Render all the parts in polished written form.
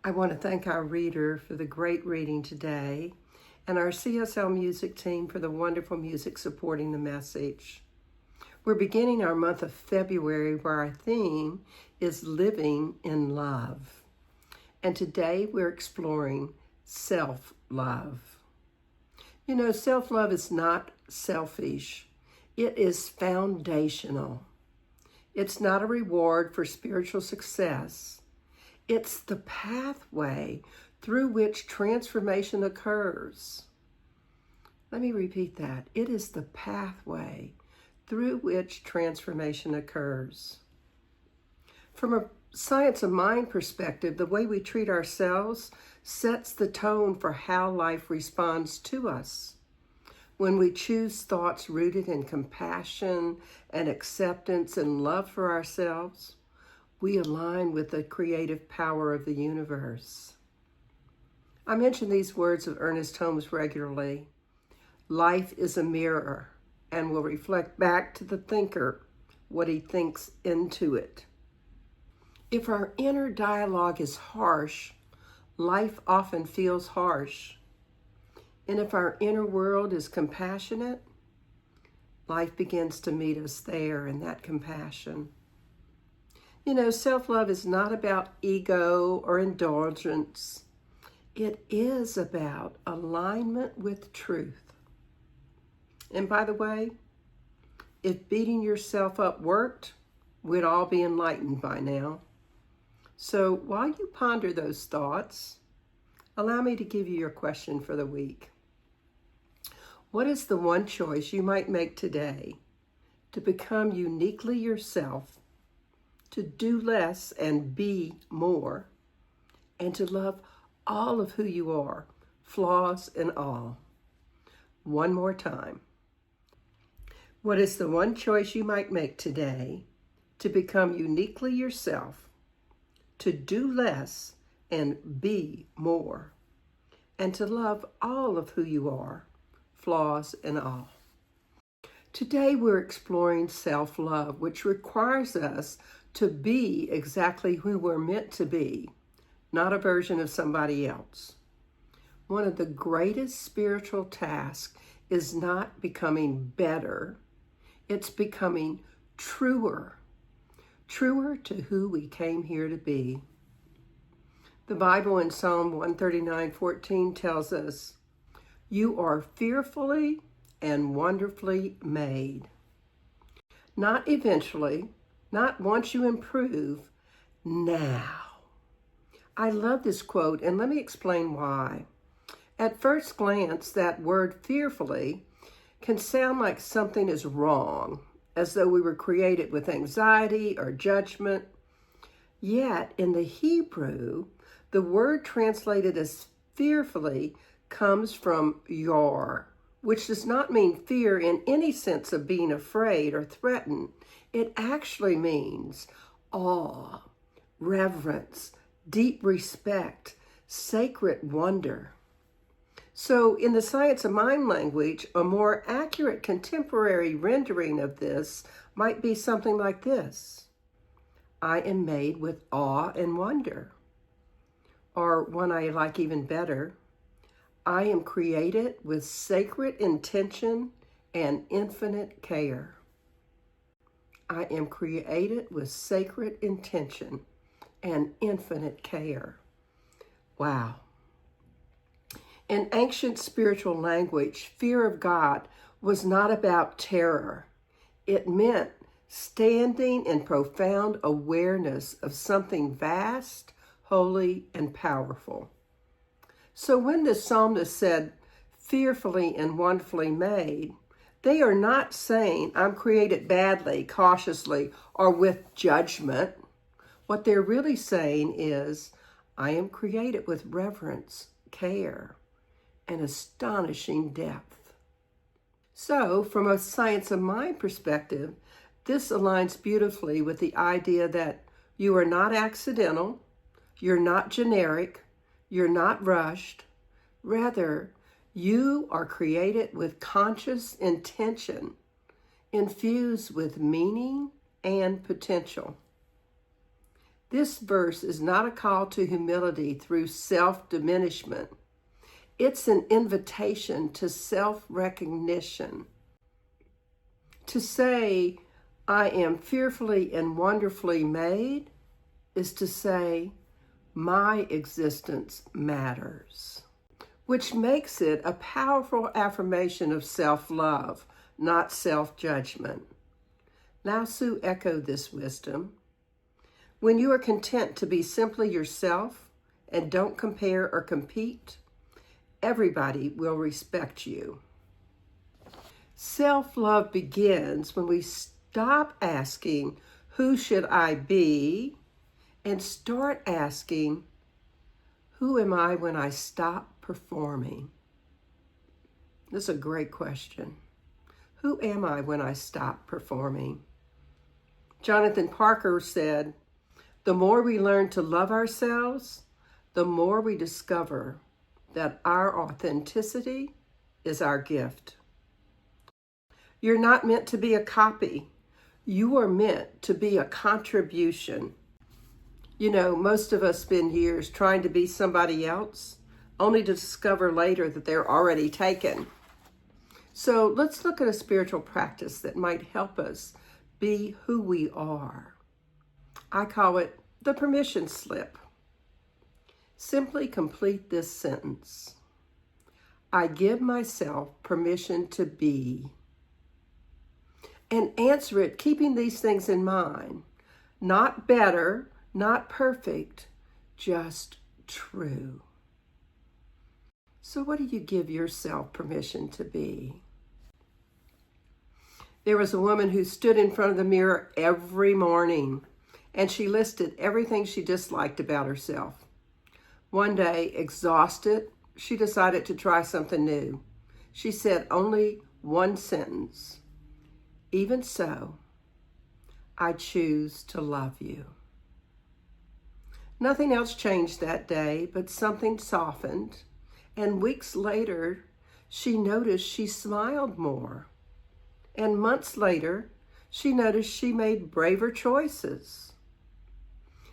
I want to thank our reader for the great reading today and our CSL music team for the wonderful music supporting the message. We're beginning our month of February where our theme is living in love. And today we're exploring self-love. You know, self-love is not selfish. It is foundational. It's not a reward for spiritual success. It's the pathway through which transformation occurs. Let me repeat that. It is the pathway through which transformation occurs. From a science of mind perspective, the way we treat ourselves sets the tone for how life responds to us. When we choose thoughts rooted in compassion and acceptance and love for ourselves, we align with the creative power of the universe. I mention these words of Ernest Holmes regularly. Life is a mirror and will reflect back to the thinker what he thinks into it. If our inner dialogue is harsh, life often feels harsh. And if our inner world is compassionate, life begins to meet us there in that compassion. You know, self-love is not about ego or indulgence. It is about alignment with truth. And by the way, if beating yourself up worked, we'd all be enlightened by now. So while you ponder those thoughts, allow me to give you your question for the week. What is the one choice you might make today to become uniquely yourself, to do less and be more, and to love all of who you are, flaws and all? One more time. What is the one choice you might make today to become uniquely yourself, to do less and be more, and to love all of who you are, flaws and all? Today we're exploring self-love, which requires us to be exactly who we're meant to be, not a version of somebody else. One of the greatest spiritual tasks is not becoming better, it's becoming truer to who we came here to be. The Bible in Psalm 139:14 tells us, "You are fearfully and wonderfully made." Not eventually, not once you improve, now. I love this quote, and let me explain why. At first glance, that word fearfully can sound like something is wrong, as though we were created with anxiety or judgment. Yet, in the Hebrew, the word translated as fearfully comes from yor, which does not mean fear in any sense of being afraid or threatened. It actually means awe, reverence, deep respect, sacred wonder. So in the science of mind language, a more accurate contemporary rendering of this might be something like this: I am made with awe and wonder. Or one I like even better, I am created with sacred intention and infinite care. I am created with sacred intention and infinite care. Wow. In ancient spiritual language, fear of God was not about terror. It meant standing in profound awareness of something vast, holy, and powerful. So when the psalmist said, fearfully and wonderfully made, they are not saying, I'm created badly, cautiously, or with judgment. What they're really saying is, I am created with reverence, care, and astonishing depth. So, from a science of mind perspective, this aligns beautifully with the idea that you are not accidental, you're not generic, you're not rushed. Rather, you are created with conscious intention, infused with meaning and potential. This verse is not a call to humility through self-diminishment. It's an invitation to self-recognition. To say, I am fearfully and wonderfully made, is to say, my existence matters, which makes it a powerful affirmation of self-love, not self-judgment. Lao Tzu echoed this wisdom. When you are content to be simply yourself and don't compare or compete, everybody will respect you. Self-love begins when we stop asking, who should I be? And start asking, who am I when I stop performing? This is a great question. Who am I when I stop performing? Jonathan Parker said, the more we learn to love ourselves, the more we discover that our authenticity is our gift. You're not meant to be a copy. You are meant to be a contribution. You know, most of us spend years trying to be somebody else, only to discover later that they're already taken. So let's look at a spiritual practice that might help us be who we are. I call it the permission slip. Simply complete this sentence. I give myself permission to be. And answer it keeping these things in mind. Not better, not perfect, just true. So what do you give yourself permission to be? There was a woman who stood in front of the mirror every morning, and she listed everything she disliked about herself. One day, exhausted, she decided to try something new. She said only one sentence. Even so, I choose to love you. Nothing else changed that day, but something softened, and weeks later, she noticed she smiled more. And months later, she noticed she made braver choices.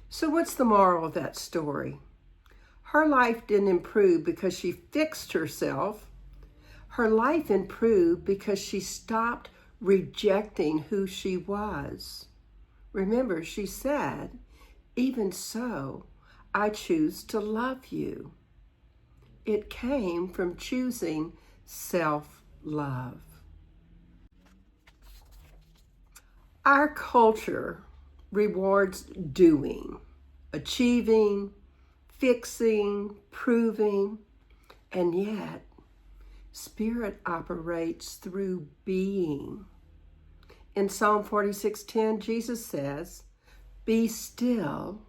So what's the moral of that story? Her life didn't improve because she fixed herself. Her life improved because she stopped rejecting who she was. Remember, she said, even so, I choose to love you. It came from choosing self-love. Our culture rewards doing, achieving, fixing, proving, and yet Spirit operates through being. In Psalm 46:10, Jesus says, be still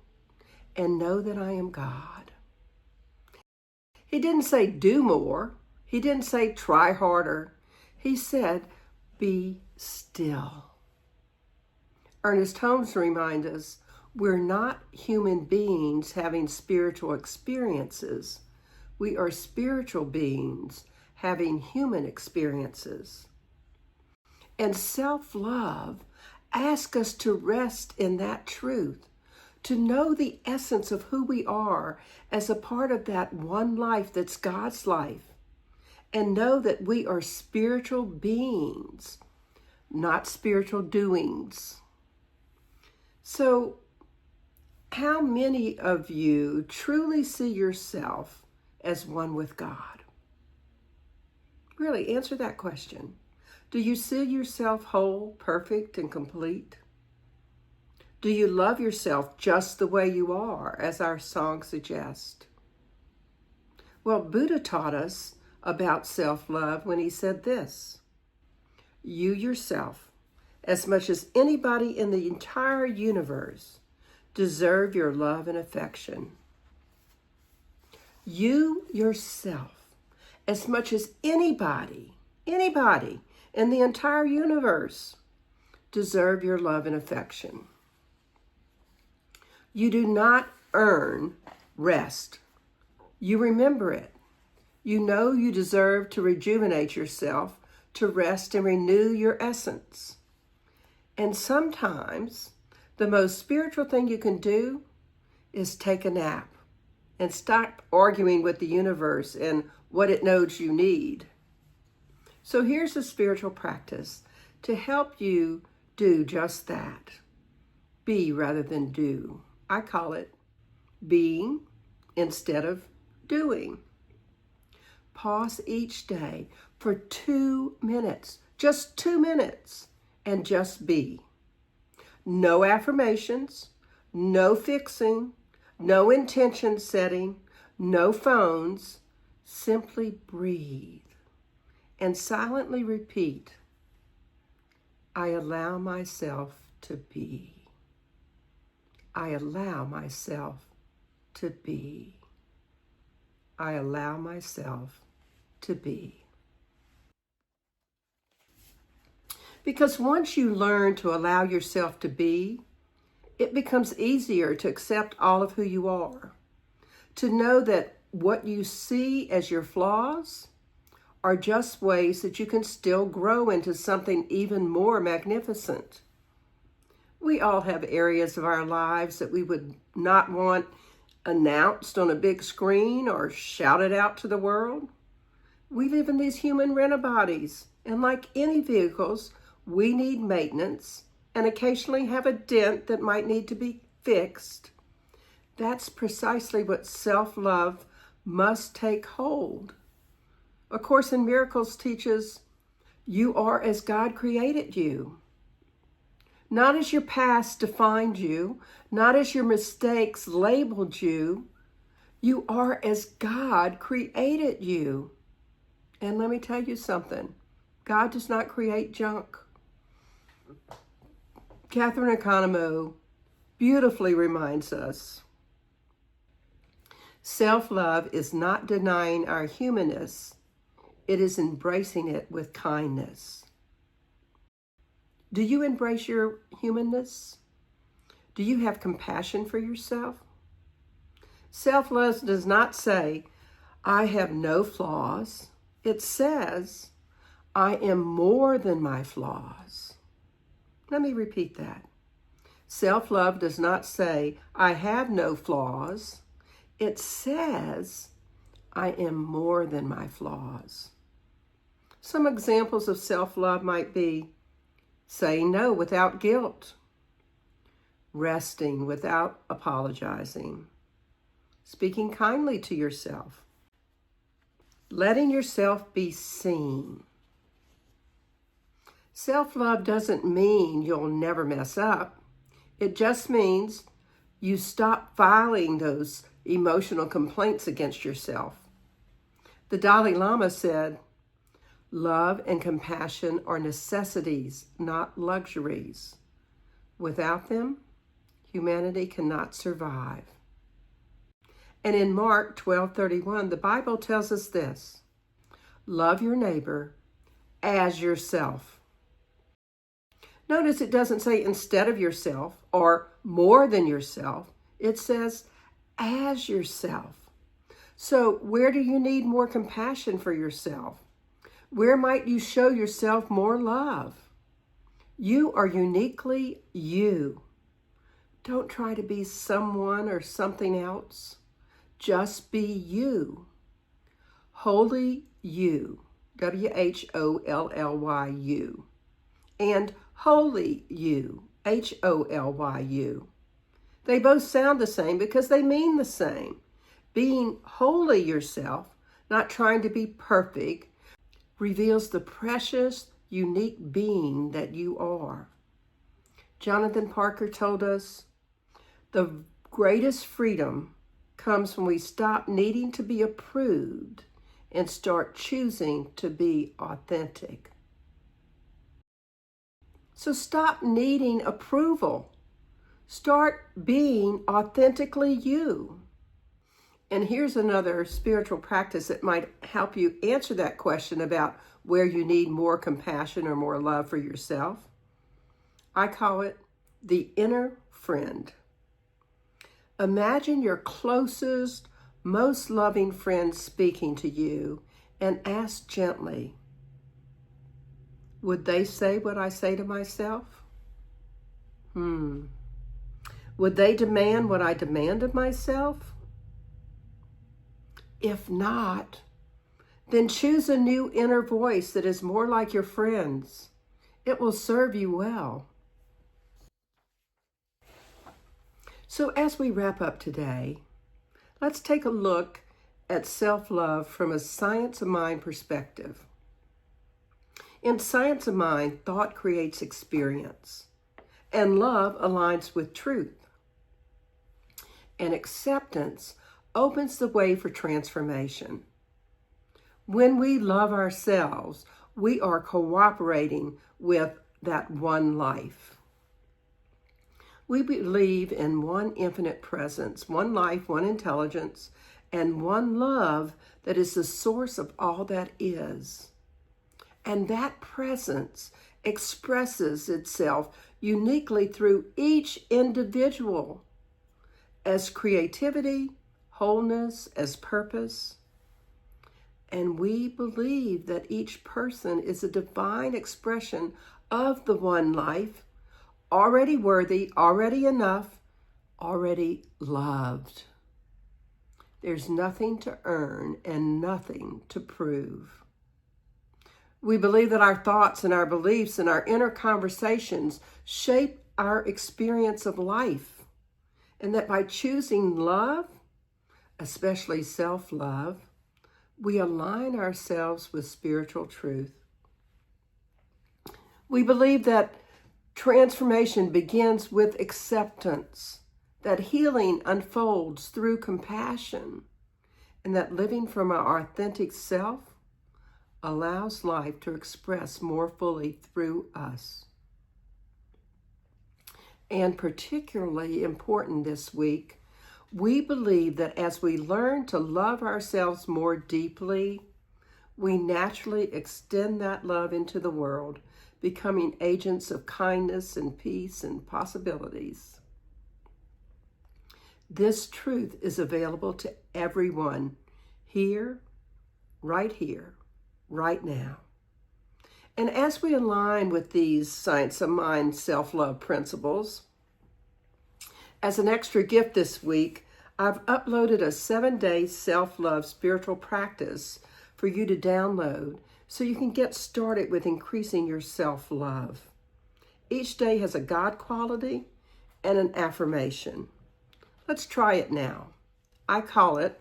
and know that I am God. He didn't say do more. He didn't say try harder. He said, be still. Ernest Holmes reminds us, we're not human beings having spiritual experiences. We are spiritual beings having human experiences. And self-love asks us to rest in that truth, to know the essence of who we are as a part of that one life that's God's life, and know that we are spiritual beings, not spiritual doings. So, how many of you truly see yourself as one with God? Really, answer that question. Do you see yourself whole, perfect, and complete? Do you love yourself just the way you are, as our song suggests? Well, Buddha taught us about self-love when he said this: you yourself, as much as anybody in the entire universe, deserve your love and affection. You yourself, as much as anybody in the entire universe, deserve your love and affection. You do not earn rest. You remember it. You know you deserve to rejuvenate yourself, to rest and renew your essence. And sometimes the most spiritual thing you can do is take a nap and stop arguing with the universe and what it knows you need. So here's a spiritual practice to help you do just that. Be rather than do. I call it being instead of doing. Pause each day for 2 minutes, just 2 minutes, and just be. No affirmations, no fixing, no intention setting, no phones. Simply breathe and silently repeat, I allow myself to be. I allow myself to be. I allow myself to be. Because once you learn to allow yourself to be, it becomes easier to accept all of who you are. To know that what you see as your flaws are just ways that you can still grow into something even more magnificent. We all have areas of our lives that we would not want announced on a big screen or shouted out to the world. We live in these human rental bodies, and like any vehicles, we need maintenance and occasionally have a dent that might need to be fixed. That's precisely what self-love must take hold. A Course in Miracles teaches you are as God created you. Not as your past defined you, not as your mistakes labeled you. You are as God created you. And let me tell you something. God does not create junk. Catherine Economou beautifully reminds us, self-love is not denying our humanness. It is embracing it with kindness. Do you embrace your humanness? Do you have compassion for yourself? Self-love does not say, I have no flaws. It says, I am more than my flaws. Let me repeat that. Self-love does not say, I have no flaws. It says, I am more than my flaws. Some examples of self-love might be saying no without guilt, resting without apologizing, speaking kindly to yourself, letting yourself be seen. Self-love doesn't mean you'll never mess up. It just means you stop filing those emotional complaints against yourself. The Dalai Lama said, love and compassion are necessities, not luxuries. Without them, humanity cannot survive. And in Mark 12:31, the Bible tells us this, love your neighbor as yourself. Notice it doesn't say instead of yourself or more than yourself. It says as yourself. So where do you need more compassion for yourself? Where might you show yourself more love? You are uniquely you. Don't try to be someone or something else. Just be you. Holy you. WHOLLYU. And holy you. HOLYU. They both sound the same because they mean the same. Being wholly yourself, not trying to be perfect, reveals the precious, unique being that you are. Jonathan Parker told us, the greatest freedom comes when we stop needing to be approved and start choosing to be authentic. So stop needing approval. Start being authentically you. And here's another spiritual practice that might help you answer that question about where you need more compassion or more love for yourself. I call it the inner friend. Imagine your closest, most loving friend speaking to you and ask gently, would they say what I say to myself? Would they demand what I demand of myself? If not, then choose a new inner voice that is more like your friend's. It will serve you well. So as we wrap up today, let's take a look at self-love from a science of mind perspective. In science of mind, thought creates experience, and love aligns with truth. And acceptance opens the way for transformation. When we love ourselves, we are cooperating with that one life. We believe in one infinite presence, one life, one intelligence, and one love that is the source of all that is. And that presence expresses itself uniquely through each individual as creativity, wholeness, as purpose. And we believe that each person is a divine expression of the one life, already worthy, already enough, already loved. There's nothing to earn and nothing to prove. We believe that our thoughts and our beliefs and our inner conversations shape our experience of life, and that by choosing love, especially self-love, we align ourselves with spiritual truth. We believe that transformation begins with acceptance, that healing unfolds through compassion, and that living from our authentic self allows life to express more fully through us. And particularly important this week, we believe that as we learn to love ourselves more deeply, we naturally extend that love into the world, becoming agents of kindness and peace and possibilities. This truth is available to everyone here, right now. And as we align with these science of mind self-love principles, as an extra gift this week, I've uploaded a 7-day self-love spiritual practice for you to download so you can get started with increasing your self-love. Each day has a God quality and an affirmation. Let's try it now. I call it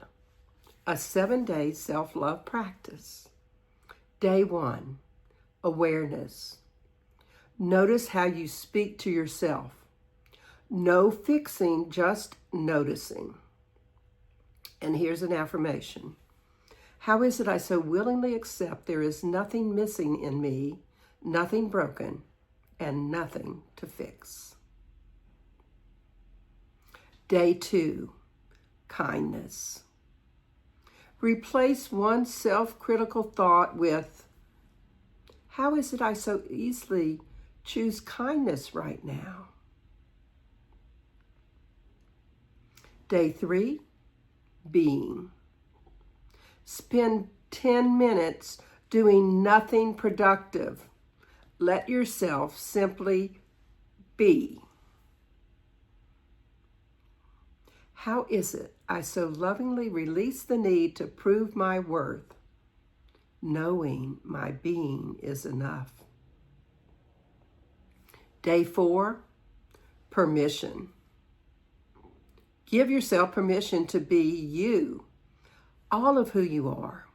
a 7-day self-love practice. Day 1, awareness. Notice how you speak to yourself. No fixing, just noticing. And here's an affirmation. How is it I so willingly accept there is nothing missing in me, nothing broken, and nothing to fix? Day 2, kindness. Replace one self-critical thought with, how is it I so easily choose kindness right now? Day 3, being. Spend 10 minutes doing nothing productive. Let yourself simply be. How is it I so lovingly release the need to prove my worth, knowing my being is enough? Day 4, permission. Give yourself permission to be you, all of who you are.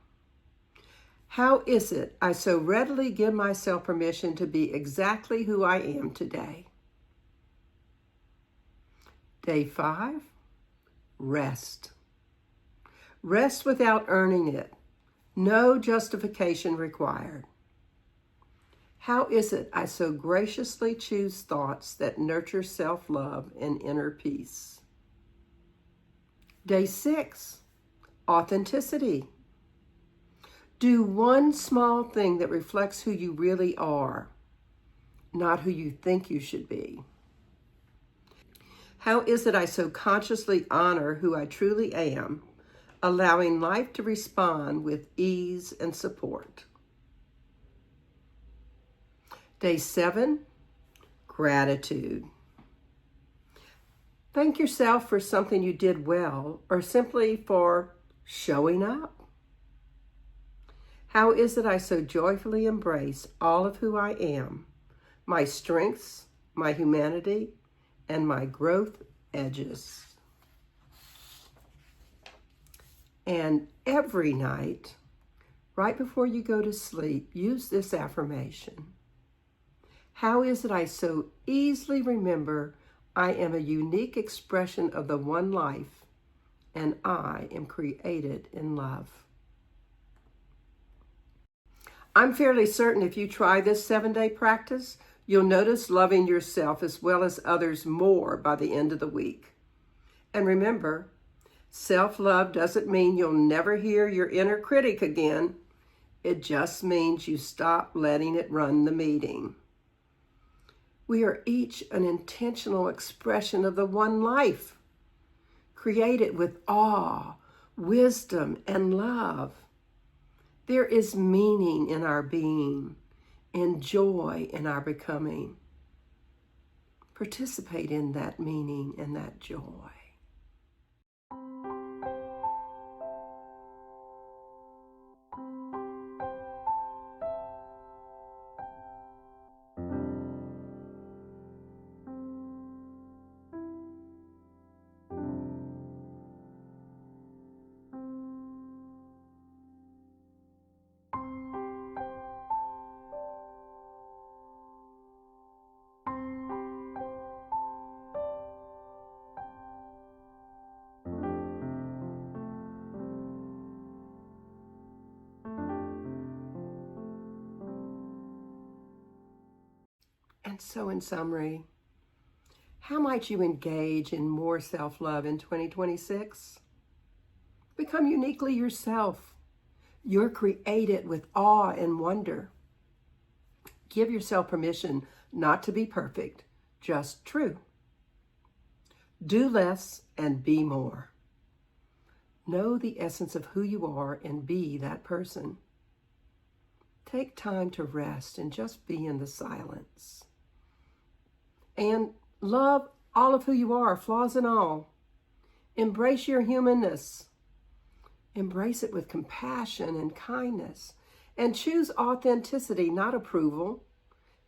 How is it I so readily give myself permission to be exactly who I am today? Day 5, rest. Rest without earning it. No justification required. How is it I so graciously choose thoughts that nurture self-love and inner peace? Day 6, authenticity. Do one small thing that reflects who you really are, not who you think you should be. How is it I so consciously honor who I truly am, allowing life to respond with ease and support? Day 7, gratitude. Thank yourself for something you did well or simply for showing up. How is it I so joyfully embrace all of who I am, my strengths, my humanity, and my growth edges? And every night, right before you go to sleep, use this affirmation. How is it I so easily remember I am a unique expression of the one life, and I am created in love? I'm fairly certain if you try this 7-day practice, you'll notice loving yourself as well as others more by the end of the week. And remember, self-love doesn't mean you'll never hear your inner critic again. It just means you stop letting it run the meeting. We are each an intentional expression of the one life, created with awe, wisdom, and love. There is meaning in our being and joy in our becoming. Participate in that meaning and that joy. And so in summary, how might you engage in more self-love in 2026? Become uniquely yourself. You're created with awe and wonder. Give yourself permission not to be perfect, just true. Do less and be more. Know the essence of who you are and be that person. Take time to rest and just be in the silence. And love all of who you are, flaws and all. Embrace your humanness. Embrace it with compassion and kindness. And choose authenticity, not approval.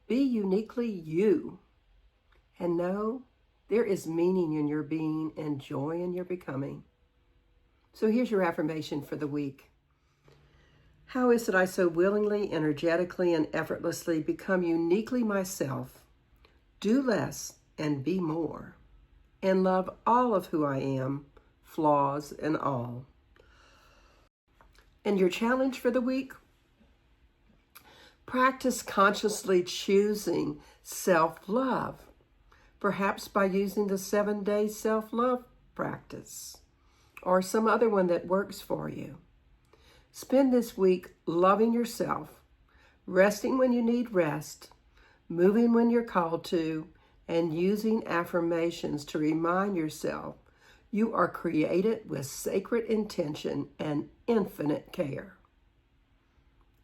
Be uniquely you. And know there is meaning in your being and joy in your becoming. So here's your affirmation for the week. How is it I so willingly, energetically, and effortlessly become uniquely myself? Do less and be more, and love all of who I am, flaws and all. And your challenge for the week? Practice consciously choosing self-love, perhaps by using the 7-day self-love practice or some other one that works for you. Spend this week loving yourself, resting when you need rest, moving when you're called to, and using affirmations to remind yourself you are created with sacred intention and infinite care.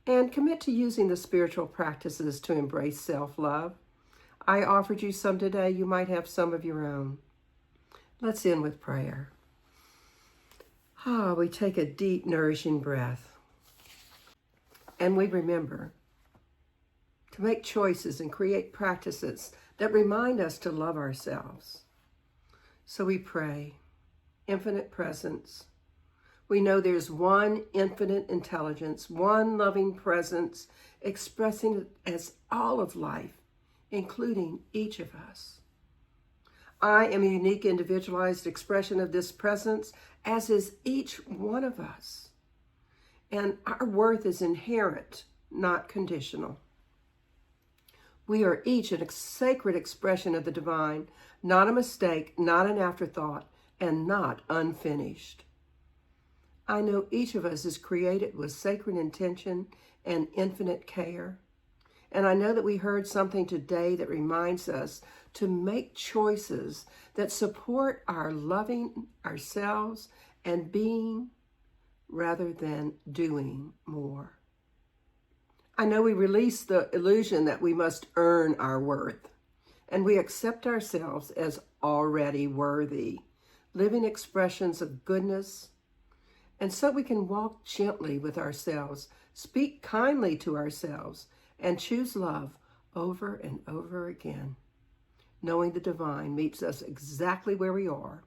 And commit to using the spiritual practices to embrace self-love. I offered you some today. You might have some of your own. Let's end with prayer. We take a deep, nourishing breath. And we remember to make choices and create practices that remind us to love ourselves. So we pray, infinite presence. We know there's one infinite intelligence, one loving presence expressing it as all of life, including each of us. I am a unique, individualized expression of this presence, as is each one of us. And our worth is inherent, not conditional. We are each a sacred expression of the divine, not a mistake, not an afterthought, and not unfinished. I know each of us is created with sacred intention and infinite care. And I know that we heard something today that reminds us to make choices that support our loving ourselves and being rather than doing more. I know we release the illusion that we must earn our worth. and we accept ourselves as already worthy, living expressions of goodness. And so we can walk gently with ourselves, speak kindly to ourselves, and choose love over and over again, knowing the divine meets us exactly where we are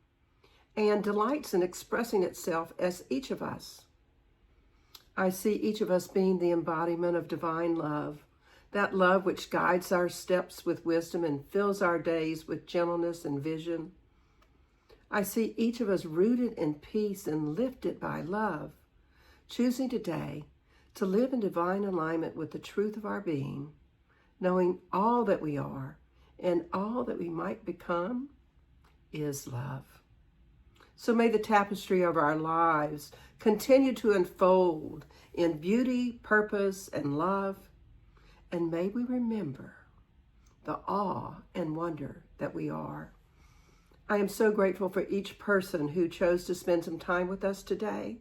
and delights in expressing itself as each of us. I see each of us being the embodiment of divine love, that love which guides our steps with wisdom and fills our days with gentleness and vision. I see each of us rooted in peace and lifted by love, choosing today to live in divine alignment with the truth of our being, knowing all that we are and all that we might become is love. So may the tapestry of our lives continue to unfold in beauty, purpose, and love, and may we remember the awe and wonder that we are. I am so grateful for each person who chose to spend some time with us today.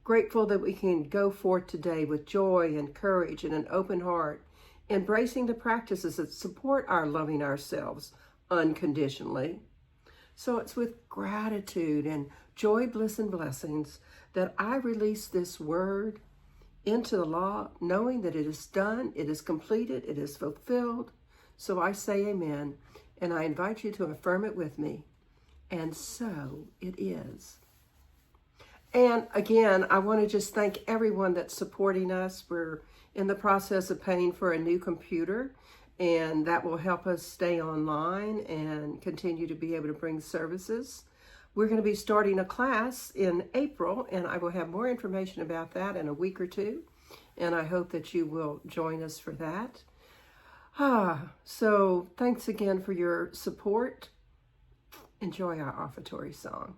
Grateful that we can go forth today with joy and courage and an open heart, embracing the practices that support our loving ourselves unconditionally. So it's with gratitude and joy, bliss, and blessings that I release this word into the law, knowing that it is done, it is completed, it is fulfilled. So I say amen, and I invite you to affirm it with me. And so it is. And again, I want to just thank everyone that's supporting us. We're in the process of paying for a new computer, and that will help us stay online and continue to be able to bring services. We're going to be starting a class in April, and I will have more information about that in a week or two, and I hope that you will join us for that. So thanks again for your support. Enjoy our offertory song.